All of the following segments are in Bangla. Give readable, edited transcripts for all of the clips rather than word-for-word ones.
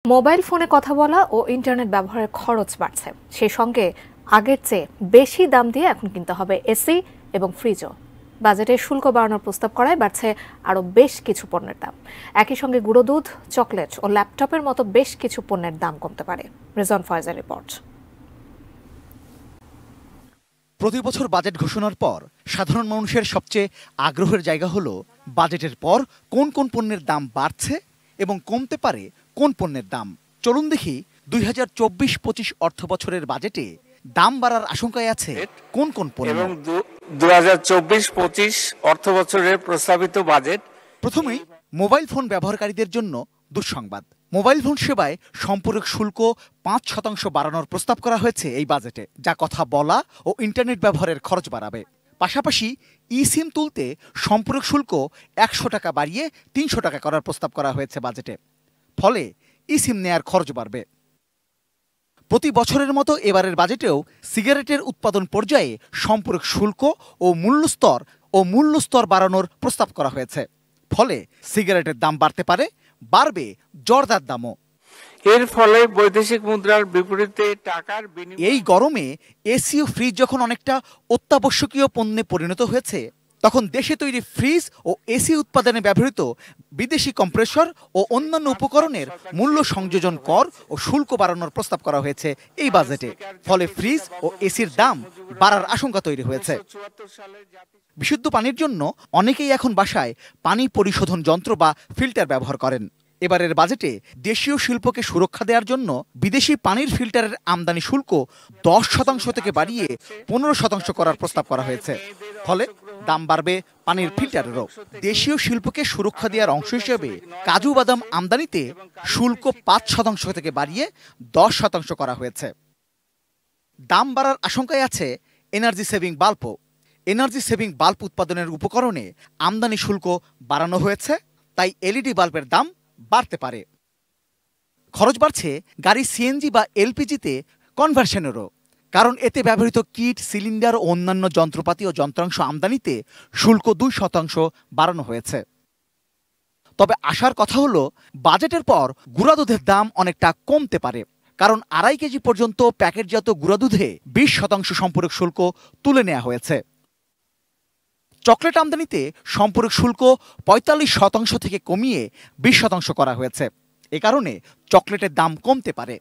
মোবাইল ফোনে কথা বলা ও ইন্টারনেট ব্যবহারের খরচ বাড়ছে, সেই সঙ্গে আগের চেয়ে বেশি দাম দিয়ে এখন কিনতে হবে এসি এবং ফ্রিজও। বাজেটে শুল্ক বাড়ানোর প্রস্তাব করায় বাড়ছে আরও বেশ কিছু পণ্যের দাম। একই সঙ্গে গুঁড়ো দুধ, চকলেট ও ল্যাপটপের মতো বেশ কিছু পণ্যের দাম কমতে পারে। রেজন ফয়েজের রিপোর্ট। প্রতি বছর বাজেট ঘোষণার পর সাধারণ মানুষের সবচেয়ে আগ্রহের জায়গা হলো বাজেটের পর কোন কোন পণ্যের দাম বাড়ছে এবং কমতে পারে কোন পণ্যের দাম। চলুন দেখি 2024-25 অর্থ বছরের বাজেটে দাম বাড়ার আশঙ্কায় আছে কোন কোন পণ্য এবং 2024-25 অর্থ বছরের প্রস্তাবিত বাজেট। প্রথমেই মোবাইল ফোন ব্যবহারকারীদের জন্য দুঃসংবাদ। মোবাইল ফোন সেবায় সম্পূরক শুল্ক 5% বাড়ানোর প্রস্তাব করা হয়েছে এই বাজেটে, যা কথা বলা ও ইন্টারনেট ব্যবহারের খরচ বাড়াবে। পাশাপাশি সিম তুলতে সম্পূরক শুল্ক 100 টাকা বাড়িয়ে 300 টাকা করার প্রস্তাব করা হয়েছে বাজেটে। ফলে সিম নেয়ার খরচ বাড়বে। প্রতি বছরের মতো এবারের বাজেটেও সিগারেটের উৎপাদন পর্যায়ে সম্পূরক শুল্ক ও মূল্যস্তর বাড়ানোর প্রস্তাব করা হয়েছে। ফলে সিগারেটের দাম বাড়তে পারে, বাড়বে জর্দার দামও। এর ফলে বৈদেশিক মুদ্রার বিপরীতে টাকার বিনিময়। এই গরমে এসি ও ফ্রিজ যখন অনেকটা অত্যাবশ্যকীয় পণ্যে পরিণত হয়েছে, তখন দেশে তৈরি ফ্রিজ ও এসি উৎপাদনে ব্যবহৃত বিদেশি কম্প্রেসর ও অন্যান্য উপকরণের মূল্য সংযোজন কর ও শুল্ক বাড়ানোর প্রস্তাব করা হয়েছে এই বাজেটে। ফলে ফ্রিজ ও এসির দাম বাড়ার আশঙ্কা তৈরি হয়েছে। বিশুদ্ধ পানির জন্য অনেকেই এখন বাসায় পানি পরিশোধন যন্ত্র বা ফিল্টার ব্যবহার করেন। এবারের বাজেটে দেশীয় শিল্পকে সুরক্ষা দেওয়ার জন্য বিদেশি পানির ফিল্টারের আমদানি শুল্ক 10% থেকে বাড়িয়ে 15% করার প্রস্তাব করা হয়েছে। ফলে দাম বাড়বে পানির ফিল্টারেরও। দেশীয় শিল্পকে সুরক্ষা দেওয়ার অংশ হিসেবে কাজু বাদাম আমদানিতে শুল্ক 5% থেকে বাড়িয়ে 10% করা হয়েছে। দাম বাড়ার আশঙ্কায় আছে এনার্জি সেভিং বাল্বও। এনার্জি সেভিং বাল্ব উৎপাদনের উপকরণে আমদানি শুল্ক বাড়ানো হয়েছে, তাই এলইডি বাল্বের দাম বাড়তে পারে। খরচ বাড়ছে গাড়ি সিএনজি বা এলপিজিতে কনভার্সনেরও, কারণ এতে ব্যবহৃত কিট, সিলিন্ডার ও অন্যান্য যন্ত্রপাতি ও যন্ত্রাংশ আমদানিতে শুল্ক 2% বাড়ানো হয়েছে। তবে আশার কথা হলো বাজেটের পর গুঁড়া দুধের দাম অনেকটা কমতে পারে, কারণ 2.5 কেজি পর্যন্ত প্যাকেটজাত গুঁড়া দুধে 20% সম্পূরক শুল্ক তুলে নেওয়া হয়েছে। চকলেট আমদানিতে সম্পূরক শুল্ক 45% থেকে কমিয়ে 20% করা হয়েছে। এ কারণে চকলেটের দাম কমতে পারে।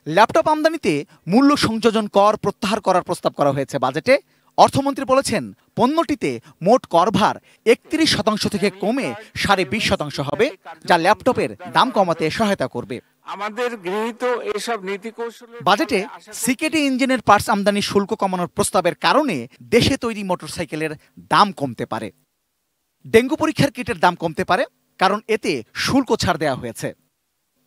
ল্যাপটপ আমদানিতে মূল্য সংযোজন কর প্রত্যাহার করার প্রস্তাব করা হয়েছে বাজেটে। অর্থমন্ত্রী বলেছেন, পণ্যটিতে মোট করভার 31% থেকে কমে 20.5% হবে, যা ল্যাপটপের দাম কমাতে সহায়তা করবে। আমাদের গৃহীত এসব নীতি কৌশল বাজেটে সিকেডি ইঞ্জিনের পার্টস আমদানি শুল্ক কমানোর প্রস্তাবের কারণে দেশে তৈরি মোটরসাইকেলের দাম কমতে পারে। ডেঙ্গু পরীক্ষার কিটের দাম কমতে পারে, কারণ এতে শুল্ক ছাড় দেওয়া হয়েছে।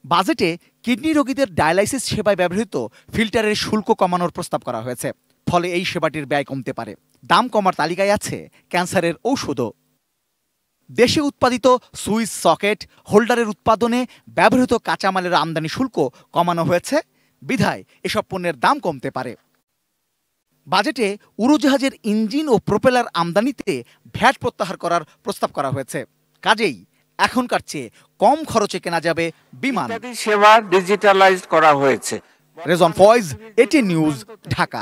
বাজেটে কিডনি রোগীদের ডায়ালাইসিস সেবায় ব্যবহৃত ফিল্টারের শুল্ক কমানোর প্রস্তাব করা হয়েছে। ফলে এই সেবাটির ব্যয় কমতে পারে। দাম কমার তালিকায় আছে ক্যান্সারের ঔষধও। দেশে উৎপাদিত সুইচ সকেট হোল্ডারের উৎপাদনে ব্যবহৃত কাঁচামালের আমদানি শুল্ক কমানো হয়েছে, বিধায় এসব পণ্যের দাম কমতে পারে। বাজেটে উড়োজাহাজের ইঞ্জিন ও প্রোপেলার আমদানিতে ভ্যাট প্রত্যাহার করার প্রস্তাব করা হয়েছে। কাজেই এখনকার চেয়ে কম খরচে কেনা যাবে বিমান। সেবা ডিজিটালাইজড করা হয়েছে। রেজন ফয়েজ, এটি নিউজ, ঢাকা।